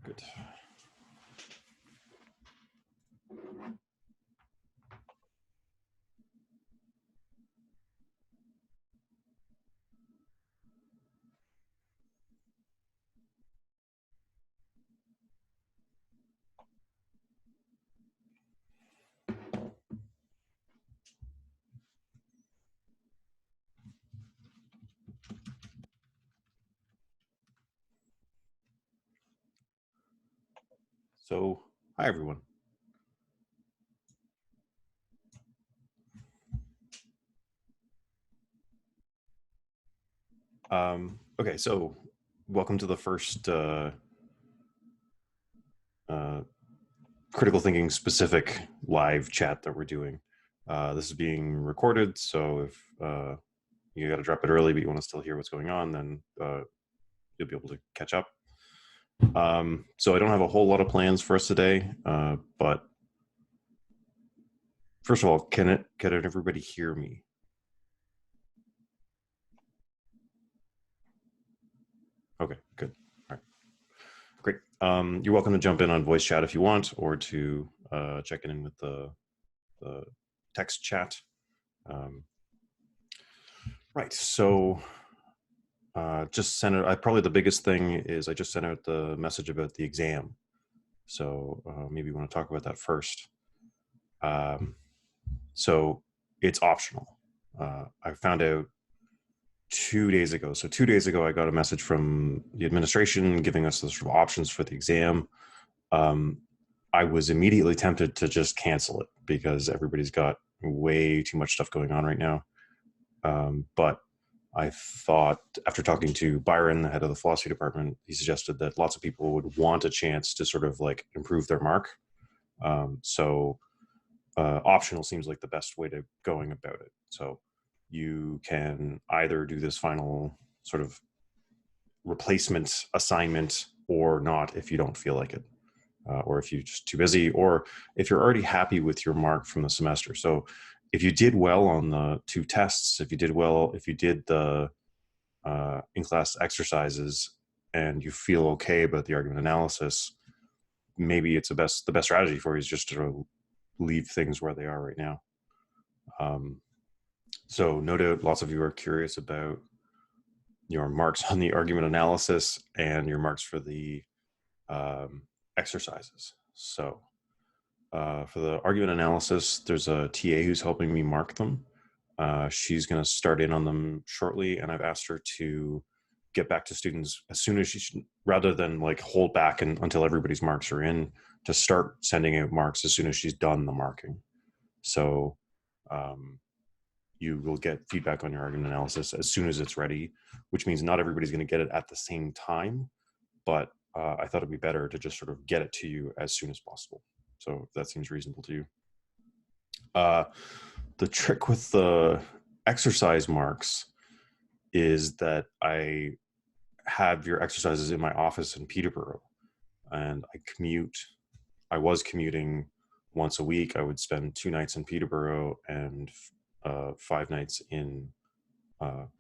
Good. So, hi everyone. Okay, so welcome to the first critical thinking specific live chat that we're doing. This is being recorded, so if you got to drop it early, but you want to still hear what's going on, then you'll be able to catch up. So I don't have a whole lot of plans for us today, but first of all, can everybody hear me? Okay, good. All right, great. You're welcome to jump in on voice chat if you want, or to check in with the text chat. Right. So just sent out, probably the biggest thing is I just sent out the message about the exam. So maybe you want to talk about that first. So it's optional. I found out 2 days ago. So 2 days ago, I got a message from the administration giving us the sort of options for the exam. I was immediately tempted to just cancel it because everybody's got way too much stuff going on right now. But I thought, after talking to Byron, the head of the philosophy department, he suggested that lots of people would want a chance to sort of like improve their mark. So optional seems like the best way to going about it. So you can either do this final sort of replacement assignment or not if you don't feel like it. Or if you're just too busy, or if you're already happy with your mark from the semester. So if you did well on the 2 tests, if you did the in-class exercises and you feel okay about the argument analysis, maybe it's the best strategy for you is just to leave things where they are right now. So no doubt lots of you are curious about your marks on the argument analysis and your marks for the exercises. So for the argument analysis, there's a TA who's helping me mark them. She's going to start in on them shortly, and I've asked her to get back to students as soon as she, rather than like hold back until everybody's marks are in, to start sending out marks as soon as she's done the marking. So you will get feedback on your argument analysis as soon as it's ready, which means not everybody's going to get it at the same time, but I thought it'd be better to just sort of get it to you as soon as possible. So if that seems reasonable to you. The trick with the exercise marks is that I have your exercises in my office in Peterborough, and I was commuting once a week. I would spend 2 nights in Peterborough and 5 nights in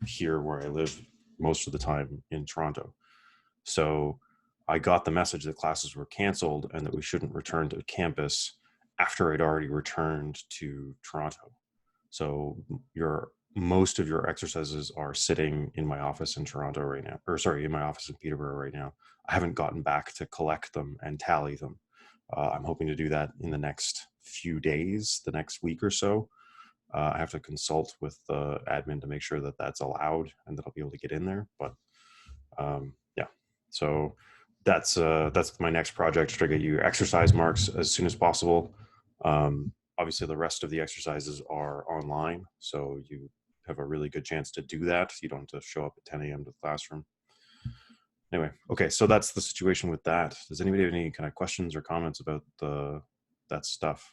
here where I live most of the time in Toronto. So I got the message that classes were canceled and that we shouldn't return to campus after I'd already returned to Toronto. So most of your exercises are sitting in my office in Toronto right now, or sorry, in my office in Peterborough right now. I haven't gotten back to collect them and tally them. I'm hoping to do that in the next few days, the next week or so. I have to consult with the admin to make sure that that's allowed and that I'll be able to get in there. But yeah, so that's my next project, to get you exercise marks as soon as possible. Obviously, the rest of the exercises are online, so you have a really good chance to do that. You don't have to show up at 10 a.m. to the classroom. Anyway, okay, so that's the situation with that. Does anybody have any kind of questions or comments about that stuff?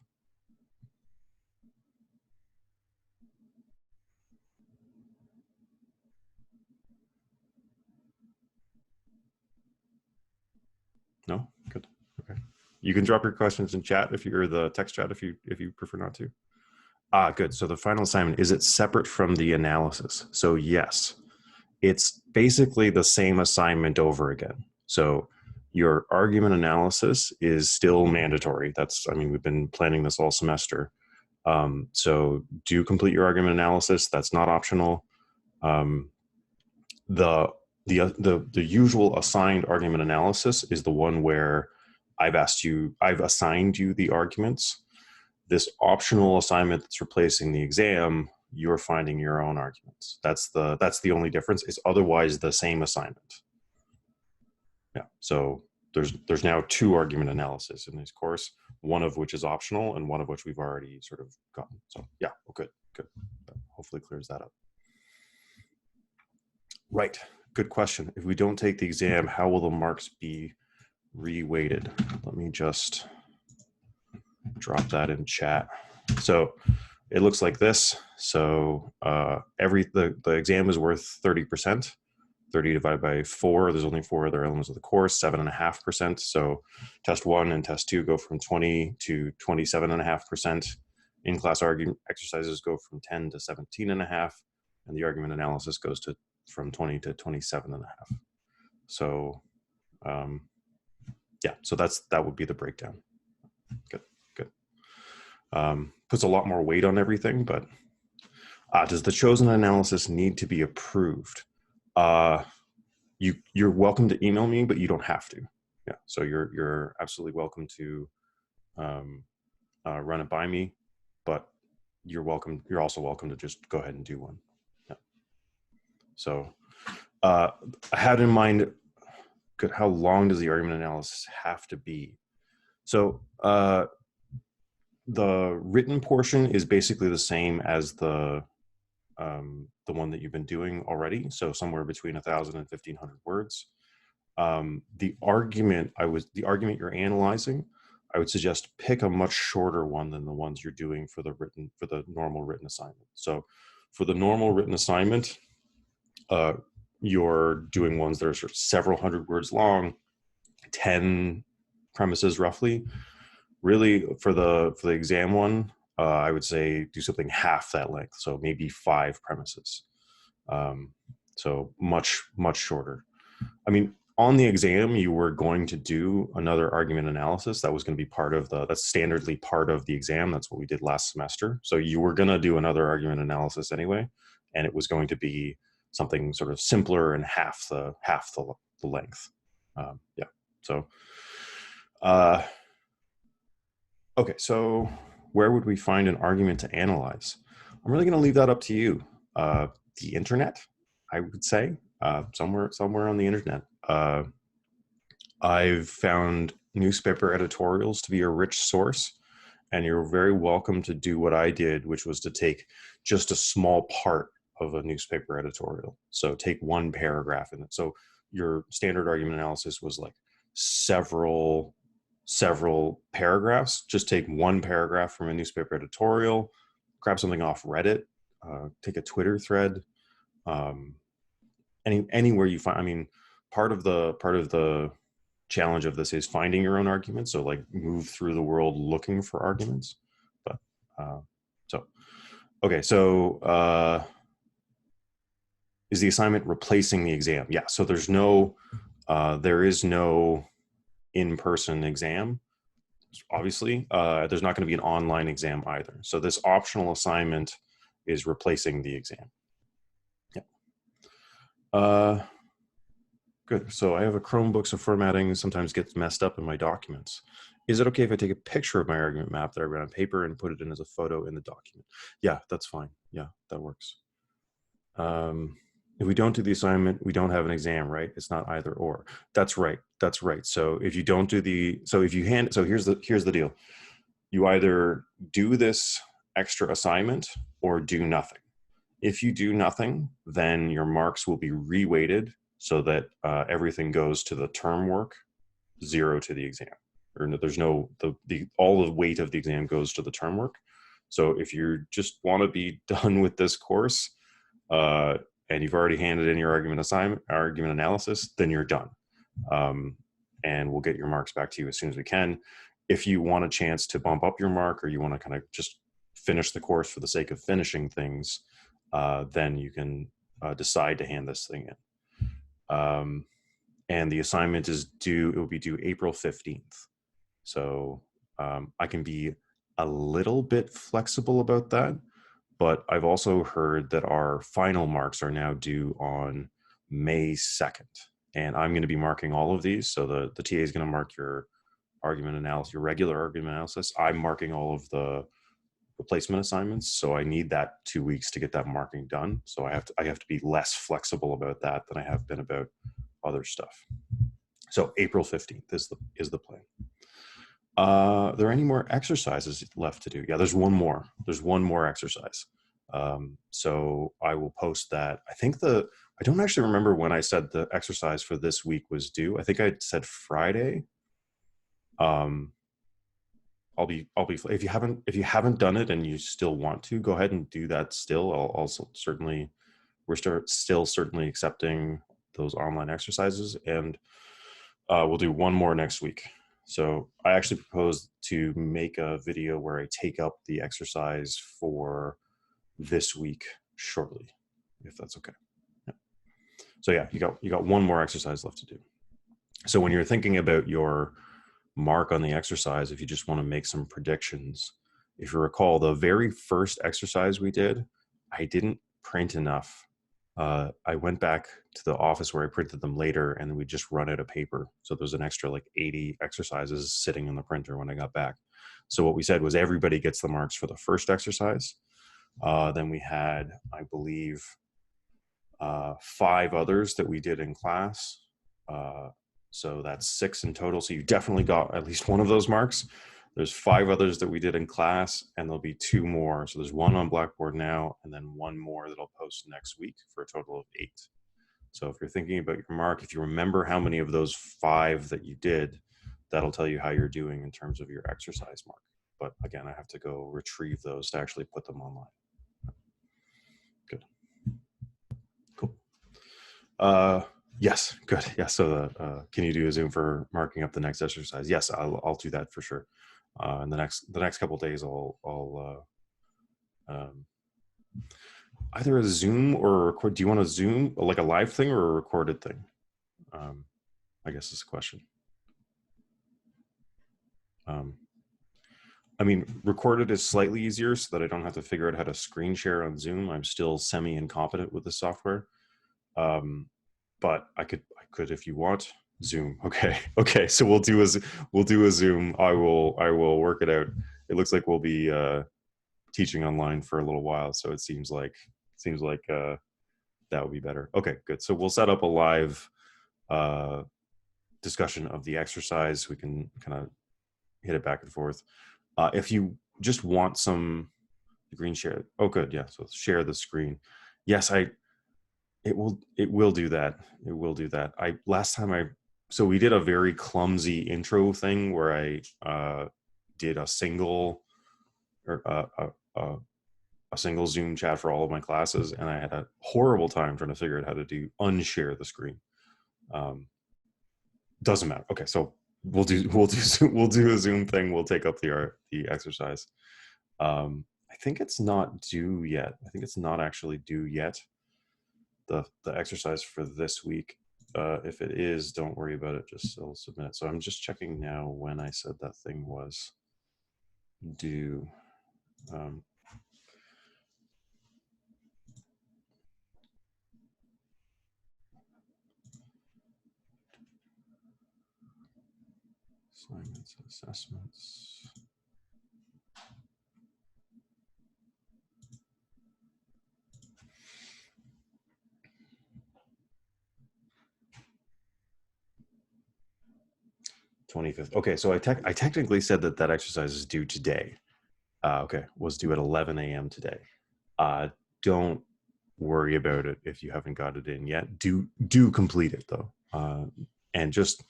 No? Good. Okay. You can drop your questions in chat or the text chat if you prefer not to. Good. So the final assignment, is it separate from the analysis? So yes, it's basically the same assignment over again. So Your argument analysis is still mandatory. That's, I mean, we've been planning this all semester. So do complete your argument analysis. That's not optional. The usual assigned argument analysis is the one where I've assigned you the arguments. This optional assignment that's replacing the exam, you're finding your own arguments. That's the only difference. It's otherwise the same assignment. Yeah. So there's now 2 argument analysis in this course, one of which is optional and one of which we've already sort of gotten. So yeah, well, good. That hopefully clears that up. Right. Good question. If we don't take the exam, how will the marks be reweighted? Let me just drop that in chat. So it looks like this. So the exam is worth 30%. 30 divided by 4, there's only 4 other elements of the course, 7.5%. So test 1 and test 2 go from 20 to 27.5%. In-class argument exercises go from 10 to 17.5, and the argument analysis goes from 20 to 27.5. So yeah, so that would be the breakdown. Good. Puts a lot more weight on everything, but does the chosen analysis need to be approved? You're welcome to email me, but you don't have to. Yeah, so you're absolutely welcome to run it by me, but you're also welcome to just go ahead and do one. Yeah. So I had in mind, how long does the argument analysis have to be? So the written portion is basically the same as the one that you've been doing already. So somewhere between 1,000 and 1,500 words. The argument you're analyzing, I would suggest pick a much shorter one than the ones you're doing for the normal written assignment. So for the normal written assignment, you're doing ones that are sort of several hundred words long, 10 premises roughly. Really, for the exam one, I would say do something half that length, so maybe 5 premises. So much shorter. I mean, on the exam, you were going to do another argument analysis. That was going to be that's standardly part of the exam. That's what we did last semester. So you were going to do another argument analysis anyway, and it was going to be something sort of simpler and half the length. Yeah. So, okay. So where would we find an argument to analyze? I'm really going to leave that up to you. The internet, I would say, somewhere on the internet. I've found newspaper editorials to be a rich source, and you're very welcome to do what I did, which was to take just a small part of a newspaper editorial. So take one paragraph in it. So your standard argument analysis was like several paragraphs. Just take one paragraph from a newspaper editorial, grab something off Reddit, take a Twitter thread, anywhere you find. I mean, part of the challenge of this is finding your own arguments. So like move through the world looking for arguments. But okay. So is the assignment replacing the exam? Yeah. So there is no in-person exam. Obviously, there's not going to be an online exam either. So this optional assignment is replacing the exam. Yeah. Good. So I have a Chromebook, so formatting sometimes gets messed up in my documents. Is it okay if I take a picture of my argument map that I wrote on paper and put it in as a photo in the document? Yeah, that's fine. Yeah, that works. If we don't do the assignment, we don't have an exam, right? It's not either or. That's right. So if you don't do here's the deal. You either do this extra assignment or do nothing. If you do nothing, then your marks will be reweighted so that everything goes to the term work, 0 to the exam. Or there's no, all the weight of the exam goes to the term work. So if you just want to be done with this course, and you've already handed in your argument analysis, then you're done. And we'll get your marks back to you as soon as we can. If you want a chance to bump up your mark, or you want to kind of just finish the course for the sake of finishing things, then you can decide to hand this thing in. and the assignment is due, it will be due April 15th. So I can be a little bit flexible about that, but I've also heard that our final marks are now due on May 2nd. And I'm going to be marking all of these. So the TA is going to mark your argument analysis, your regular argument analysis. I'm marking all of the replacement assignments. So I need that 2 weeks to get that marking done. So I have to be less flexible about that than I have been about other stuff. So April 15th is the plan. Are there any more exercises left to do? Yeah, there's one more. There's one more exercise. So I will post that. I don't actually remember when I said the exercise for this week was due. I think I said Friday. I'll be if you haven't done it and you still want to, go ahead and do that still. I'll also certainly, we're still certainly accepting those online exercises, and we'll do one more next week. So I actually proposed to make a video where I take up the exercise for this week shortly, if that's okay. Yeah. So yeah, you got one more exercise left to do. So when you're thinking about your mark on the exercise, if you just want to make some predictions, if you recall, the very first exercise we did, I didn't print enough. I went back to the office where I printed them later, and then we just run out of paper. So there's an extra like 80 exercises sitting in the printer when I got back. So what we said was everybody gets the marks for the first exercise. Then we had, I believe, 5 others that we did in class. So that's 6 in total. So you definitely got at least one of those marks. There's 5 others that we did in class, and there'll be 2 more. So there's 1 on Blackboard now, and then 1 more that I'll post next week for a total of 8. So if you're thinking about your mark, if you remember how many of those 5 that you did, that'll tell you how you're doing in terms of your exercise mark. But again, I have to go retrieve those to actually put them online. Good. Cool. Yes, good. Yeah. So can you do a Zoom for marking up the next exercise? Yes, I'll do that for sure. And the next couple of days, I'll either a Zoom or a record. Do you want a Zoom, like a live thing, or a recorded thing? I guess is the question. I mean, recorded is slightly easier so that I don't have to figure out how to screen share on Zoom. I'm still semi-incompetent with the software. But I could, if you want, Zoom. Okay. Okay. So we'll do a Zoom. I will work it out. It looks like we'll be teaching online for a little while. So it seems like that would be better. Okay, good. So we'll set up a live discussion of the exercise. We can kind of hit it back and forth. If you just want some green share. Oh, good. Yeah. So share the screen. Yes, it will do that. It will do that. So we did a very clumsy intro thing where I did a single a single Zoom chat for all of my classes, and I had a horrible time trying to figure out how to unshare the screen. Doesn't matter. Okay, so we'll do a Zoom thing. We'll take up the exercise. I think it's not due yet. I think it's not actually due yet. The exercise for this week. If it is, don't worry about it. Just I'll submit it. So I'm just checking now when I said that thing was due. Assignments, assessments. (25th). Okay, so I technically said that exercise is due today. Okay, was due at 11 a.m. today. Don't worry about it if you haven't got it in yet. Do complete it though, and just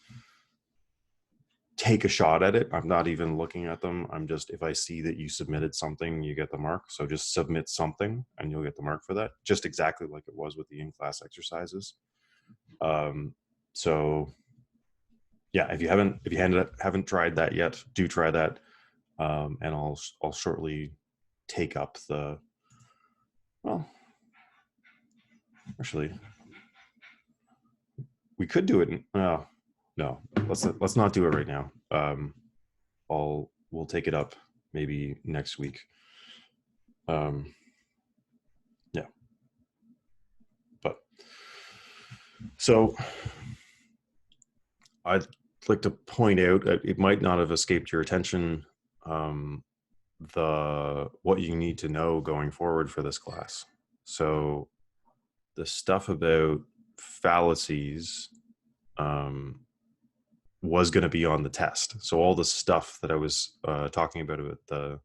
take a shot at it. I'm not even looking at them. I'm just, if I see that you submitted something, you get the mark. So just submit something and you'll get the mark for that. Just exactly like it was with the in-class exercises. So yeah, if you haven't tried that yet, do try that. And I'll shortly take up actually, we could do it. No, let's not do it right now. We'll take it up maybe next week. Yeah, but so I'd like to point out, it might not have escaped your attention, the what you need to know going forward for this class. So the stuff about fallacies was going to be on the test. So all the stuff that I was talking about the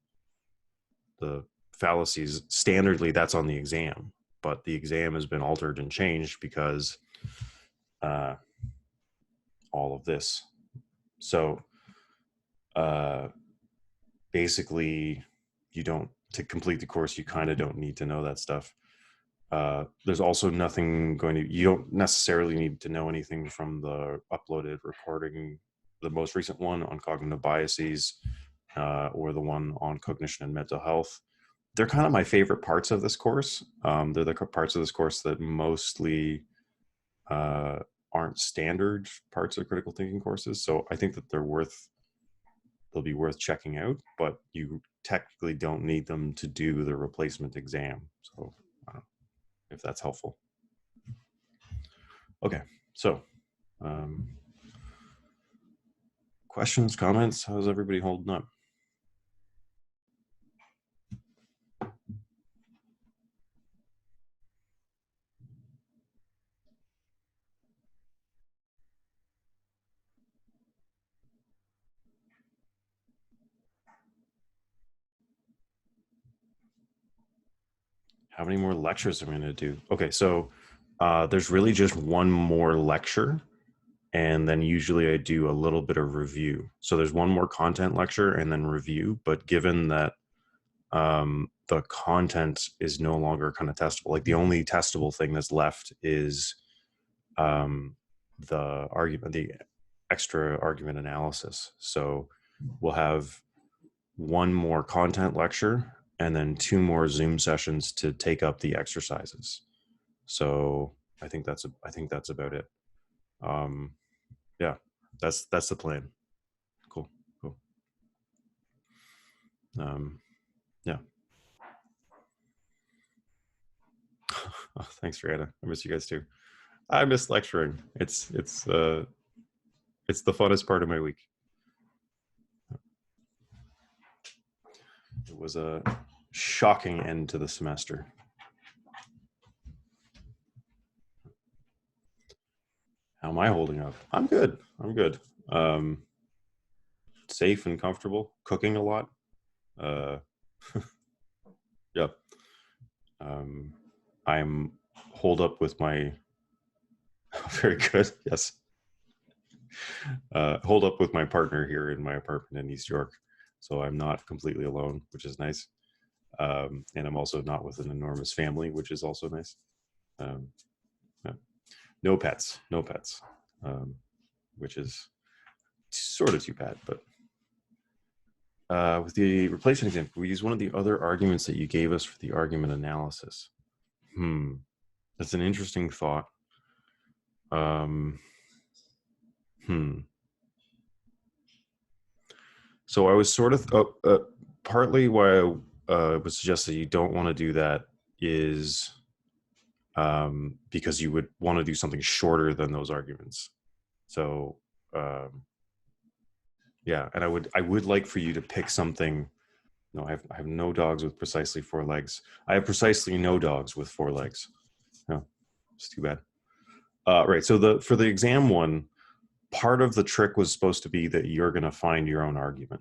fallacies, standardly that's on the exam, but the exam has been altered and changed because all of this. So basically, to complete the course, you kind of don't need to know that stuff. There's also you don't necessarily need to know anything from the uploaded recording, the most recent one on cognitive biases, or the one on cognition and mental health. They're kind of my favorite parts of this course. They're the parts of this course that mostly aren't standard parts of critical thinking courses. So I think that they'll be worth checking out, but you technically don't need them to do the replacement exam. So if that's helpful. Okay, so questions, comments? How's everybody holding up? How many more lectures am I going to do? Okay, so there's really just one more lecture, and then usually I do a little bit of review. So there's one more content lecture and then review, but given that the content is no longer kind of testable, like the only testable thing that's left is the extra argument analysis. So we'll have one more content lecture and then 2 more Zoom sessions to take up the exercises. So I think that's about it. Yeah, that's the plan. Cool. Yeah. Oh, thanks, Rihanna. I miss you guys too. I miss lecturing. It's the funnest part of my week. It was a shocking end to the semester. How am I holding up? I'm good. Safe and comfortable, cooking a lot. Yep. I'm holed up with my very good. Yes. Holed up with my partner here in my apartment in East York. So I'm not completely alone, which is nice. And I'm also not with an enormous family, which is also nice. Yeah. No pets, which is sort of too bad. But with the replacement exam, we use one of the other arguments that you gave us for the argument analysis. That's an interesting thought. So I was sort of partly why I would suggest that you don't want to do that is because you would want to do something shorter than those arguments. So yeah, and I would like for you to pick something. No, I have no dogs with precisely 4 legs. I have precisely no dogs with 4 legs. No, it's too bad. Right. So for the exam one, part of the trick was supposed to be that you're going to find your own argument.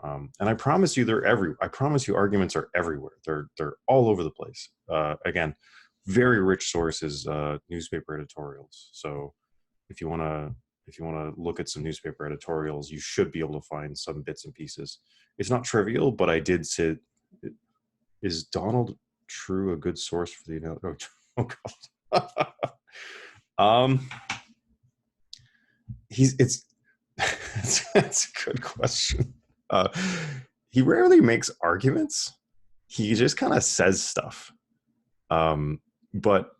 And I promise you, I promise you, arguments are everywhere. They're all over the place. Again, very rich sources, newspaper editorials. So if you want to look at some newspaper editorials, you should be able to find some bits and pieces. It's not trivial, but I did say, is Donald True a good source for the? Oh God. That's a good question. He rarely makes arguments. He just kind of says stuff. But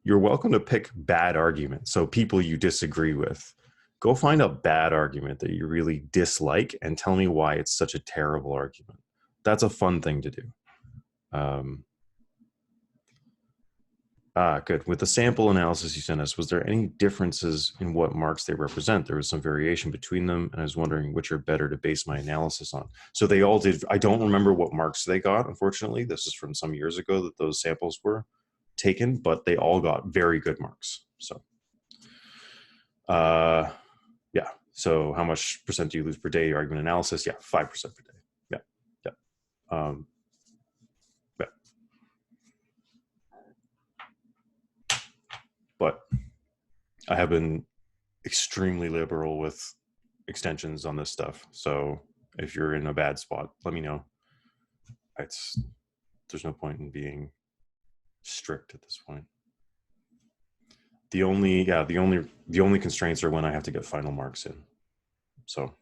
you're welcome to pick bad arguments. So people you disagree with, go find a bad argument that you really dislike and tell me why it's such a terrible argument. That's a fun thing to do. Good. With the sample analysis you sent us, was there any differences in what marks they represent? There was some variation between them, and I was wondering which are better to base my analysis on. So they all did. I don't remember what marks they got, unfortunately. This is from some years ago that those samples were taken, but they all got very good marks. So, yeah. So how much percent do you lose per day? Argument analysis? Yeah, 5% per day. Yeah, yeah. Yeah. But I have been extremely liberal with extensions on this stuff. So if you're in a bad spot, let me know. There's no point in being strict at this point. The only constraints are when I have to get final marks in. So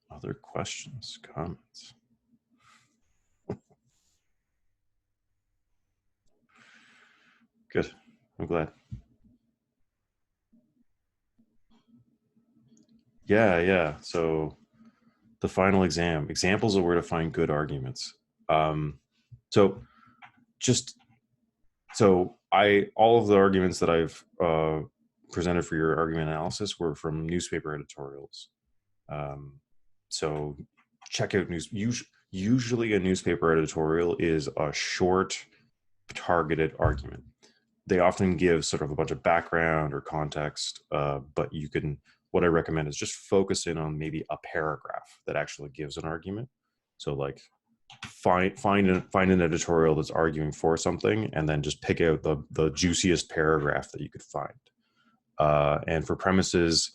other questions, comments? Good. I'm glad. Yeah. So the final exam, examples of where to find good arguments. So just all of the arguments that I've presented for your argument analysis were from newspaper editorials. So check out news. Usually a newspaper editorial is a short, targeted argument. They often give sort of a bunch of background or context, but what I recommend is just focus in on maybe a paragraph that actually gives an argument. So like find an editorial that's arguing for something, and then just pick out the juiciest paragraph that you could find. And for premises,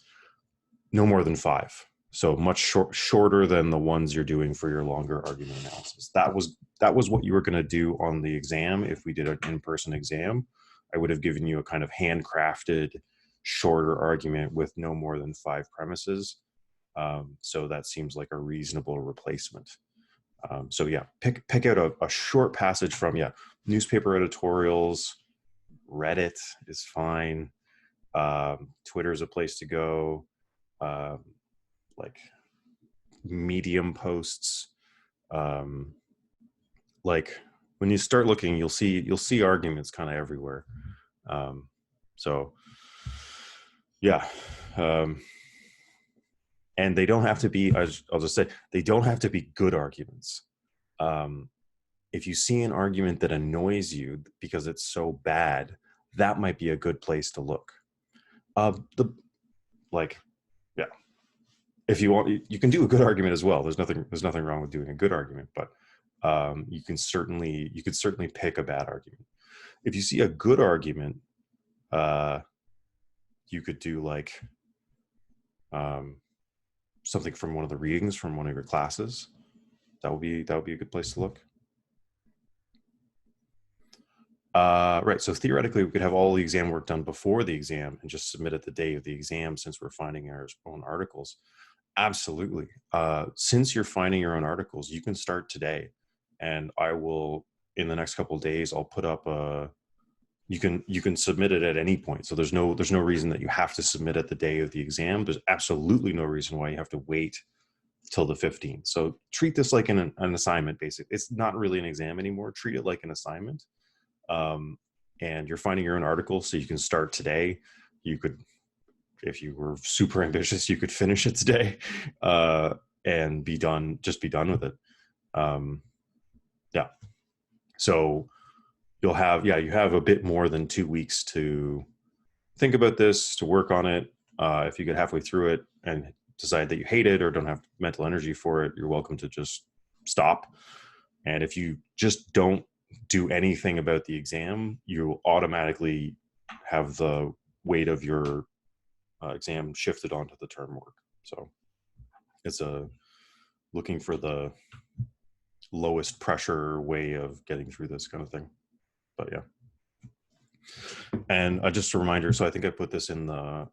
no more than 5. So much shorter than the ones you're doing for your longer argument analysis. That was what you were going to do on the exam. If we did an in-person exam, I would have given you a kind of handcrafted, shorter argument with no more than 5 premises. So that seems like a reasonable replacement. So yeah, pick out a short passage from newspaper editorials. Reddit is fine. Twitter is a place to go. Like Medium posts. Like when you start looking, you'll see arguments kind of everywhere. So yeah. And they don't have to be, I'll just say, they don't have to be good arguments. If you see an argument that annoys you because it's so bad, that might be a good place to look. If you want, you can do a good argument as well. There's nothing wrong with doing a good argument, but you could certainly pick a bad argument. If you see a good argument, you could do like something from one of the readings from one of your classes. That would be a good place to look. Right. So theoretically, we could have all the exam work done before the exam and just submit it the day of the exam, since we're finding our own articles. Absolutely. Since you're finding your own articles, you can start today, and I will, in the next couple of days, I'll put up you can submit it at any point. So there's no reason that you have to submit it the day of the exam. There's absolutely no reason why you have to wait till the 15th. So treat this like an assignment, basically. It's not really an exam anymore. Treat it like an assignment. And you're finding your own article, so you can start today. You could, if you were super ambitious, you could finish it today, and be done with it. Yeah. So you have a bit more than 2 weeks to think about this, to work on it. If you get halfway through it and decide that you hate it or don't have mental energy for it, you're welcome to just stop. And if you just don't do anything about the exam, you automatically have the weight of your exam shifted onto the term work. So it's looking for the lowest pressure way of getting through this kind of thing. But yeah. And just a reminder, so I think I put this in the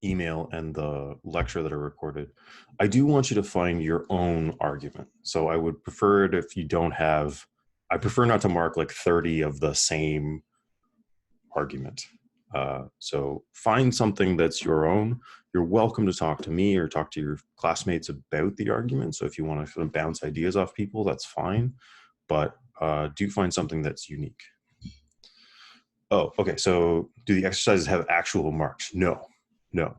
email and the lecture that I recorded. I do want you to find your own argument. So I would prefer it if you don't have, I prefer not to mark like 30 of the same argument. So find something that's your own. You're welcome to talk to me or talk to your classmates about the argument. So if you want to sort of bounce ideas off people, that's fine. But do find something that's unique. Oh, okay. So do the exercises have actual marks? No, no.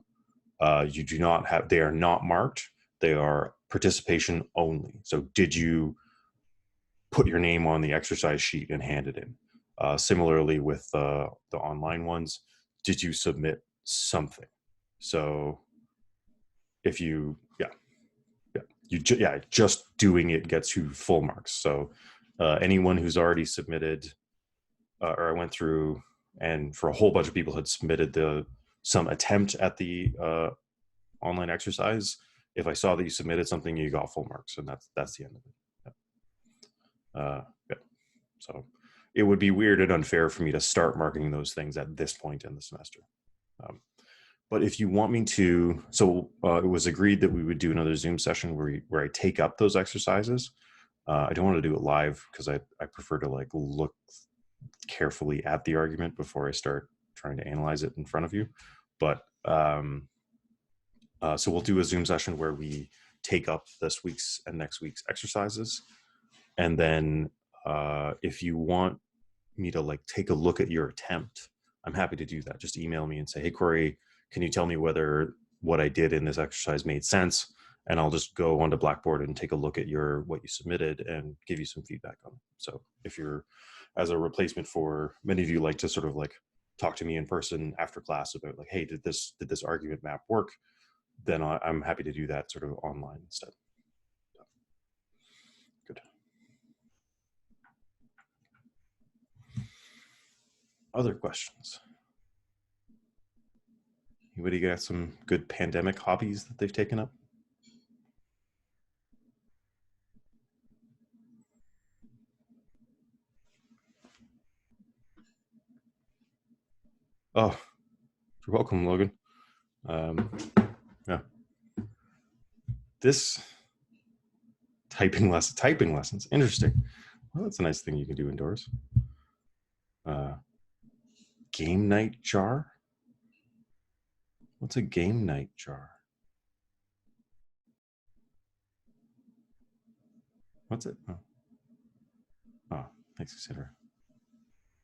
You do not have, they are not marked. They are participation only. So did you put your name on the exercise sheet and hand it in? Similarly with the online ones, did you submit something? So if you, just doing it gets you full marks. So anyone who's already submitted, or I went through and for a whole bunch of people had submitted some attempt at the online exercise. If I saw that you submitted something, you got full marks, and that's the end of it. Yeah. So it would be weird and unfair for me to start marking those things at this point in the semester. But if you want me to, so it was agreed that we would do another Zoom session where I take up those exercises. I don't want to do it live because I prefer to like look carefully at the argument before I start trying to analyze it in front of you. But so we'll do a Zoom session where we take up this week's and next week's exercises. And then if you want me to like take a look at your attempt, I'm happy to do that. Just email me and say, hey, Corey, can you tell me whether what I did in this exercise made sense? And I'll just go onto Blackboard and take a look at what you submitted and give you some feedback on it. So if you're, as a replacement for, many of you like to sort of like talk to me in person after class about like, hey, did this argument map work? Then I'm happy to do that sort of online instead. Good. Other questions? Anybody got some good pandemic hobbies that they've taken up? Oh, you're welcome, Logan. Yeah. This typing lessons, interesting. Well, that's a nice thing you can do indoors. Game night jar? What's a game night jar? What's it? Oh, thanks, Cassandra.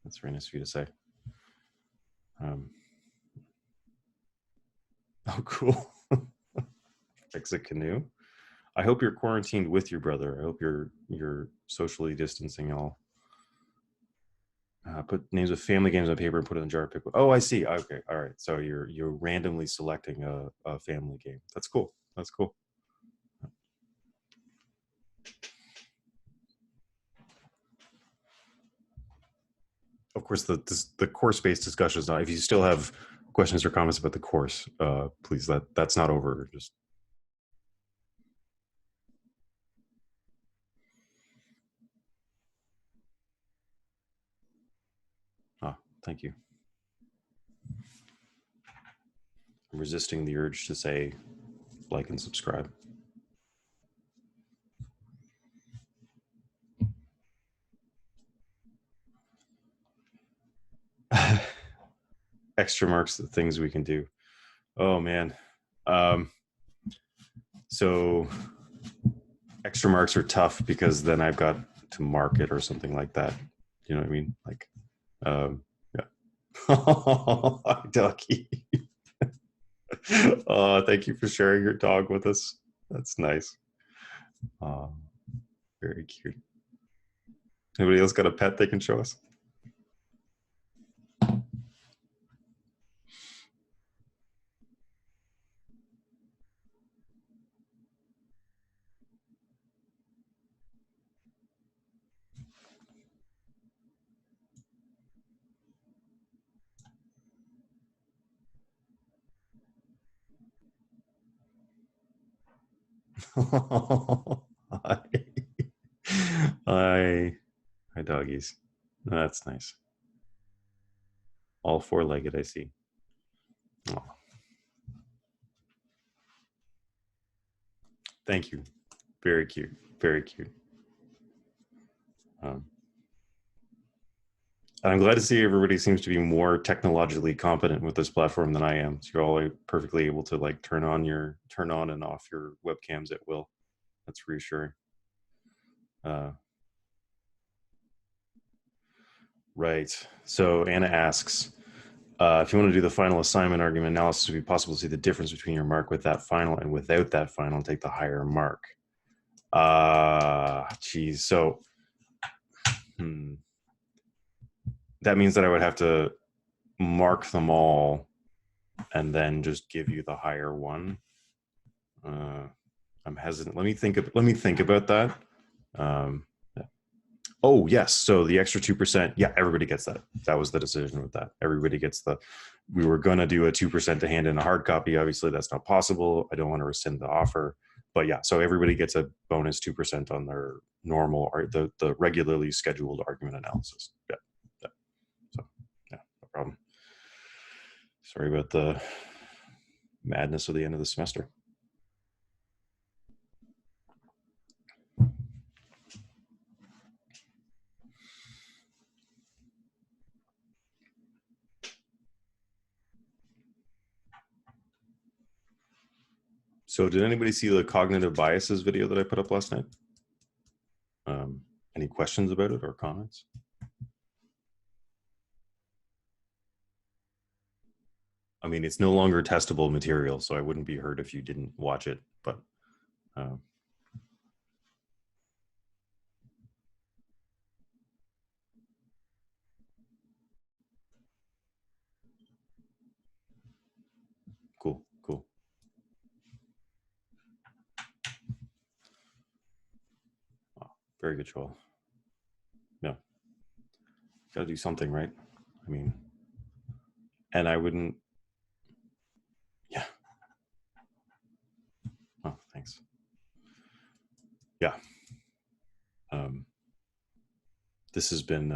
That's very nice of you to say. Oh, cool. Fix a canoe. I hope you're quarantined with your brother. I hope you're socially distancing all. Put names of family games on paper and put it in a jar. Pick. Oh, I see. Okay, all right. So you're randomly selecting a family game. That's cool. That's cool. Of course, the course-based discussion is not. If you still have questions or comments about the course, please. That's not over. Just. Thank you. I'm resisting the urge to say like and subscribe. Extra marks, the things we can do. Oh man. So extra marks are tough because then I've got to mark it or something like that. You know what I mean? Like, yeah. Ducky. Thank you for sharing your dog with us. That's nice. Very cute. Anybody else got a pet they can show us? Hi. Hi. Hi, doggies. That's nice. All four-legged, I see. Oh, thank you. Very cute. Very cute. Um, and I'm glad to see everybody seems to be more technologically competent with this platform than I am. So you're all perfectly able to like turn on and off your webcams at will. That's reassuring. Uh, right. So Anna asks, if you want to do the final assignment argument analysis, would it be possible to see the difference between your mark with that final and without that final and take the higher mark? Geez. So that means that I would have to mark them all and then just give you the higher one. I'm hesitant. Let me think about that. Um, oh yes, so the extra 2%. Yeah, everybody gets that. That was the decision with that. Everybody gets the. We were gonna do a 2% to hand in a hard copy. Obviously, that's not possible. I don't want to rescind the offer, but yeah. So everybody gets a bonus 2% on their normal or the regularly scheduled argument analysis. Yeah. Yeah. So yeah, no problem. Sorry about the madness of the end of the semester. So did anybody see the cognitive biases video that I put up last night? Any questions about it or comments? I mean, it's no longer testable material, so I wouldn't be hurt if you didn't watch it, but cool, cool. Oh, very good, Joel. Yeah, got to do something, right? I mean, and I wouldn't. Yeah. Oh, thanks. Yeah. This has been.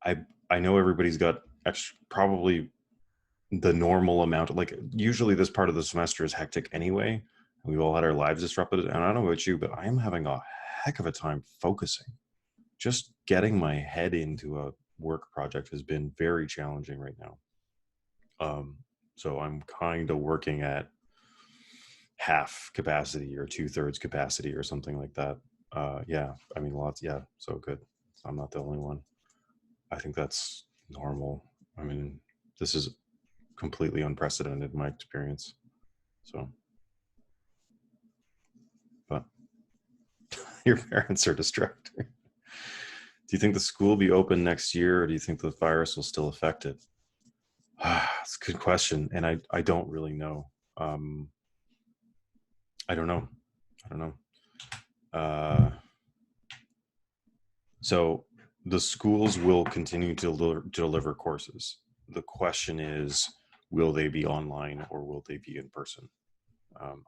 I know everybody's got probably the normal amount. Like usually, this part of the semester is hectic anyway. We've all had our lives disrupted, and I don't know about you, but I am having a heck of a time focusing. Just getting my head into a work project has been very challenging right now. So I'm kind of working at half capacity or 2/3 capacity or something like that. Yeah, I mean, lots. Yeah, so good. I'm not the only one. I think that's normal. I mean, this is completely unprecedented in my experience. So, but your parents are distracted. Do you think the school will be open next year, or do you think the virus will still affect it? It's a good question, and I don't really know. I don't know. I don't know. Uh, so the schools will continue to deliver courses. The question is, will they be online or will they be in person?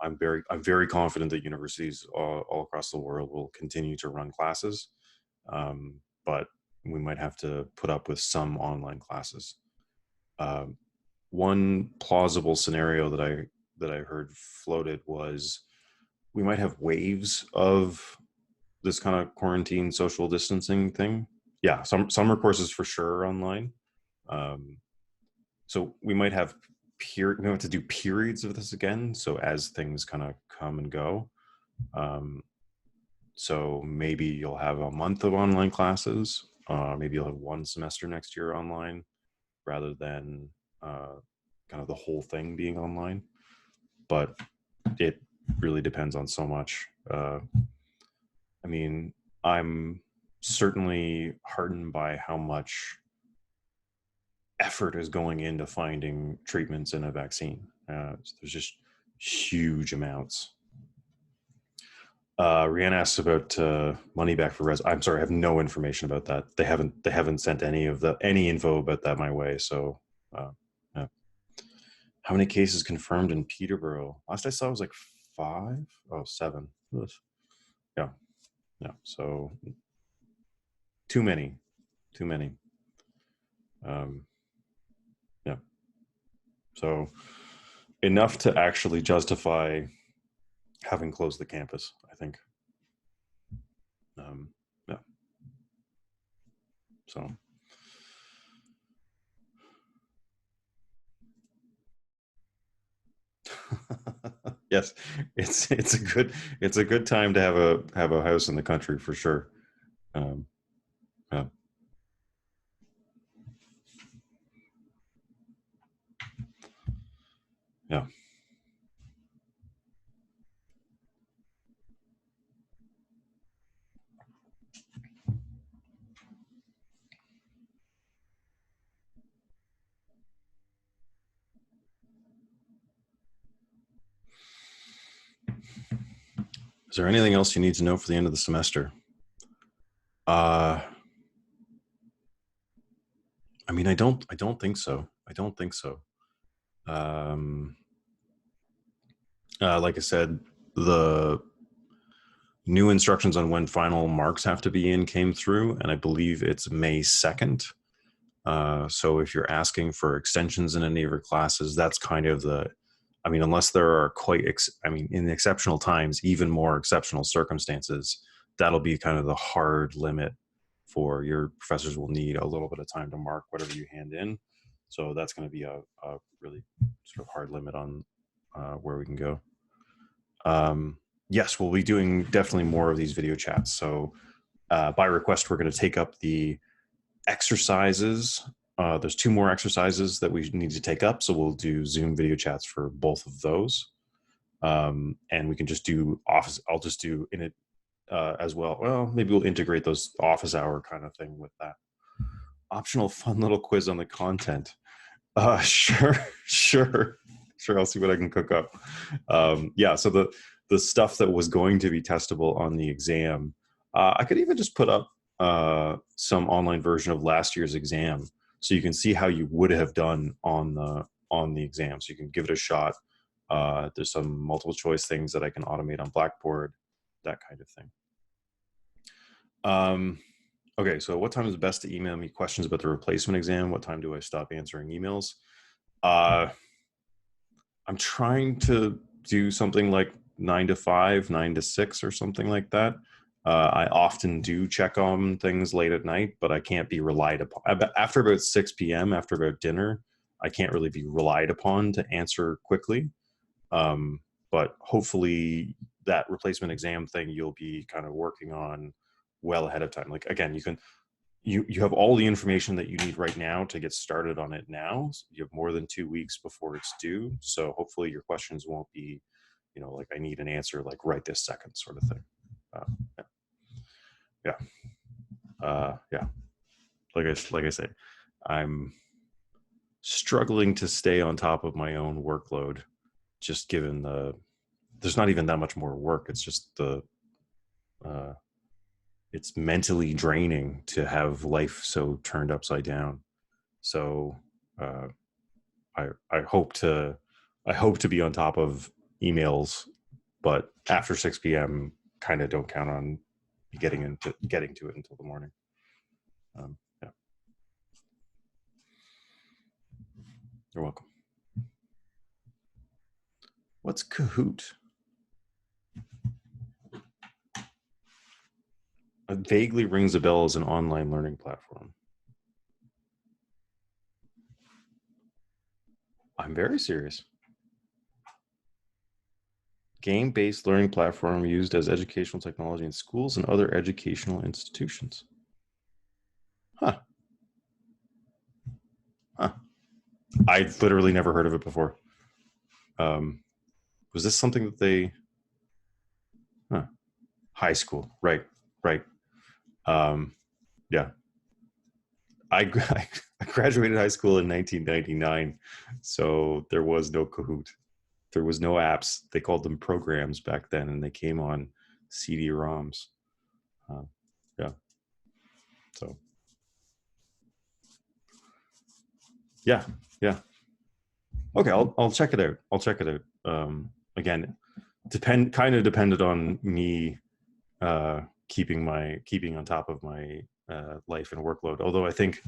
I'm very confident that universities all across the world will continue to run classes, but we might have to put up with some online classes. Um, One plausible scenario that I heard floated was we might have waves of this kind of quarantine social distancing thing. Yeah, some summer courses for sure are online. Um, so we might have we have to do periods of this again. So as things kind of come and go, um, so maybe you'll have a month of online classes. Maybe you'll have one semester next year online rather than kind of the whole thing being online. But it really depends on so much. I mean, I'm certainly heartened by how much effort is going into finding treatments and a vaccine. There's just huge amounts. Rihanna asks about money back for res. I'm sorry, I have no information about that. They haven't sent any info about that my way. So, yeah. How many cases confirmed in Peterborough? Last I saw was like 5? Oh, 7. Ugh. Yeah. Yeah. So too many. Too many. Yeah. So enough to actually justify having closed the campus, I think. Yeah. So yes, it's a good time to have a house in the country for sure. Um, yeah. Yeah. Is there anything else you need to know for the end of the semester? Uh, I mean, I don't think so. I don't think so. Um, like I said, the new instructions on when final marks have to be in came through, and I believe it's May 2nd. So if you're asking for extensions in any of your classes, that's kind of the, I mean, unless there are quite, I mean, in exceptional times, even more exceptional circumstances, that'll be kind of the hard limit for your professors will need a little bit of time to mark whatever you hand in. So that's going to be a really sort of hard limit on where we can go. Yes, we'll be doing definitely more of these video chats. So by request, we're going to take up the exercises. There's 2 more exercises that we need to take up. So we'll do Zoom video chats for both of those. And we can just do office. I'll just do in it as well. Well, maybe we'll integrate those office hour kind of thing with that. Optional fun little quiz on the content. Sure, sure, sure. I'll see what I can cook up. Yeah. So the stuff that was going to be testable on the exam, I could even just put up some online version of last year's exam, so you can see how you would have done on the exam. So you can give it a shot. There's some multiple choice things that I can automate on Blackboard, that kind of thing. Okay, so what time is best to email me questions about the replacement exam? What time do I stop answering emails? I'm trying to do something like 9 to 5, 9 to 6, or something like that. I often do check on things late at night, but I can't be relied upon. After about 6 p.m., after about dinner, I can't really be relied upon to answer quickly. But hopefully that replacement exam thing you'll be kind of working on well ahead of time. Like, again, you have all the information that you need right now to get started on it now. You have more than 2 weeks before it's due. So hopefully your questions won't be, like I need an answer like right this second sort of thing. Yeah. Yeah. Like I say, I'm struggling to stay on top of my own workload, just given there's not even that much more work. It's just it's mentally draining to have life so turned upside down. So uh, I hope to be on top of emails, but after 6 p.m. kind of don't count on getting to it until the morning. Yeah, you're welcome. What's Kahoot? It vaguely rings a bell as an online learning platform. I'm very serious. Game-based learning platform used as educational technology in schools and other educational institutions. Huh. Huh. I literally never heard of it before. Was this something that they? Huh. High school, right? Right. Um, yeah. I graduated high school in 1999, so there was no Kahoot. There was no apps. They called them programs back then, and they came on CD-ROMs. Yeah. So yeah. Okay, I'll check it out. I'll check it out. Again, kind of depended on me keeping on top of my life and workload. Although I think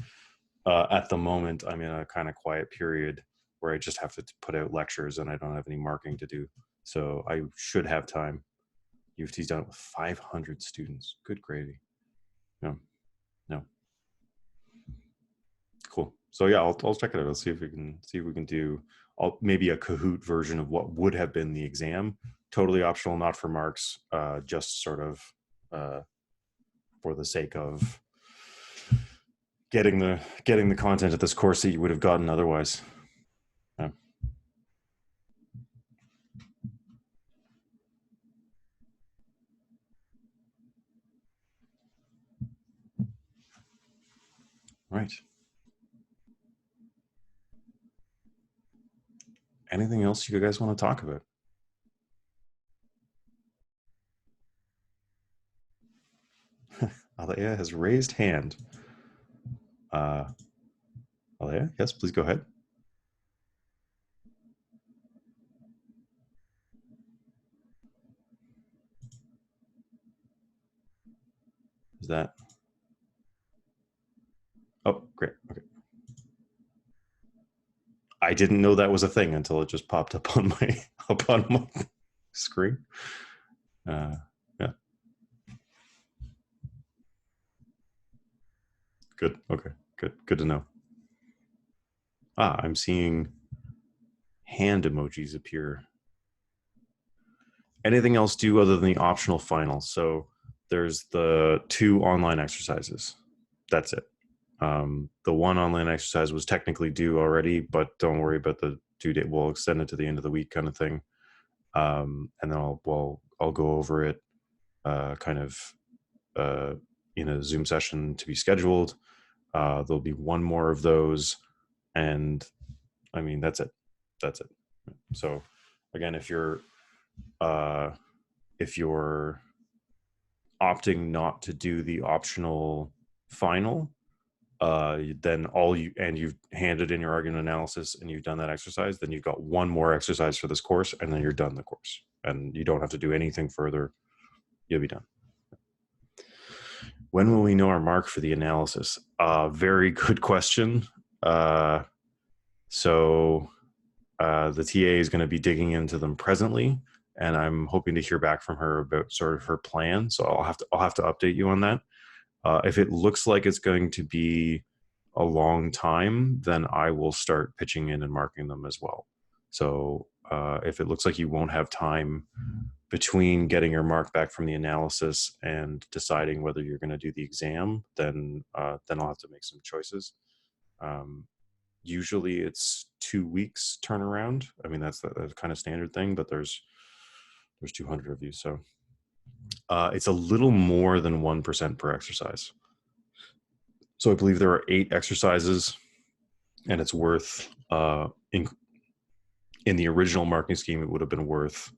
at the moment I'm in a kind of quiet period where I just have to put out lectures and I don't have any marking to do. So I should have time. U of T's done it with 500 students. Good gravy. No, no, cool. So yeah, I'll check it out. I'll see if we can do maybe a Kahoot version of what would have been the exam. Totally optional, not for marks. Just sort of for the sake of getting the content of this course that you would have gotten otherwise. Yeah. Right. Anything else you guys want to talk about? Alea has raised hand. Alea, yes, please go ahead. Is that? Oh, great. Okay. I didn't know that was a thing until it just popped up on my screen. Yeah. Good. Okay. Good to know. I'm seeing hand emojis appear. Anything else due other than the optional final? So there's the 2 online exercises. That's it. The 1 online exercise was technically due already, but don't worry about the due date. We'll extend it to the end of the week, kind of thing. And then I'll go over it, kind of in a Zoom session to be scheduled. There'll be 1 more of those, and I mean that's it. That's it. So again, if you're opting not to do the optional final, then you've handed in your argument analysis and you've done that exercise, then you've got 1 more exercise for this course, and then you're done the course, and you don't have to do anything further. You'll be done. When will we know our mark for the analysis? Very good question. So the TA is going to be digging into them presently, and I'm hoping to hear back from her about sort of her plan. So I'll have to update you on that. If it looks like it's going to be a long time, then I will start pitching in and marking them as well. So if it looks like you won't have time between getting your mark back from the analysis and deciding whether you're going to do the exam, then I'll have to make some choices. Usually it's 2 weeks turnaround. I mean, that's the kind of standard thing, but there's 200 of you. So it's a little more than 1% per exercise. So I believe there are 8 exercises, and it's worth, in the original marking scheme, it would have been worth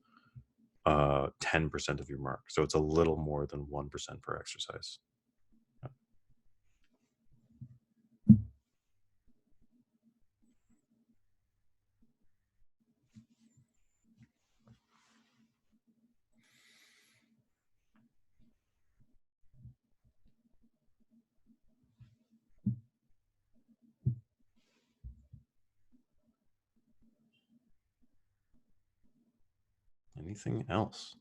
10% of your mark. So it's a little more than 1% per exercise. Anything else?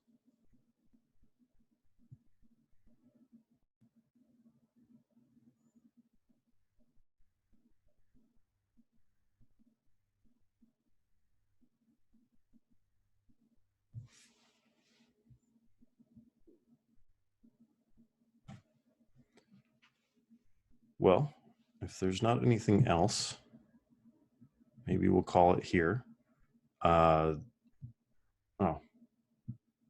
Well, if there's not anything else, maybe we'll call it here. Oh,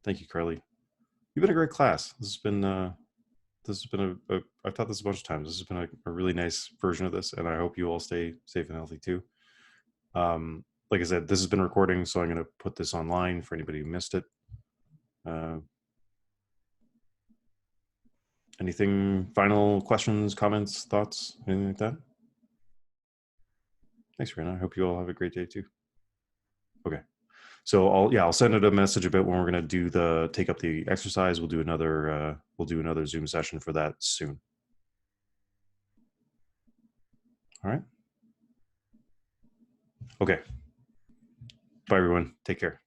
thank you, Carly. You've been a great class. This has been I've taught this a bunch of times. This has been a really nice version of this, and I hope you all stay safe and healthy too. Like I said, this has been recording, so I'm going to put this online for anybody who missed it. Anything, final questions, comments, thoughts, anything like that? Thanks, Rena. I hope you all have a great day too. Okay. So I'll send it a message about when we're going to take up the exercise. We'll do another Zoom session for that soon. All right. Okay. Bye everyone. Take care.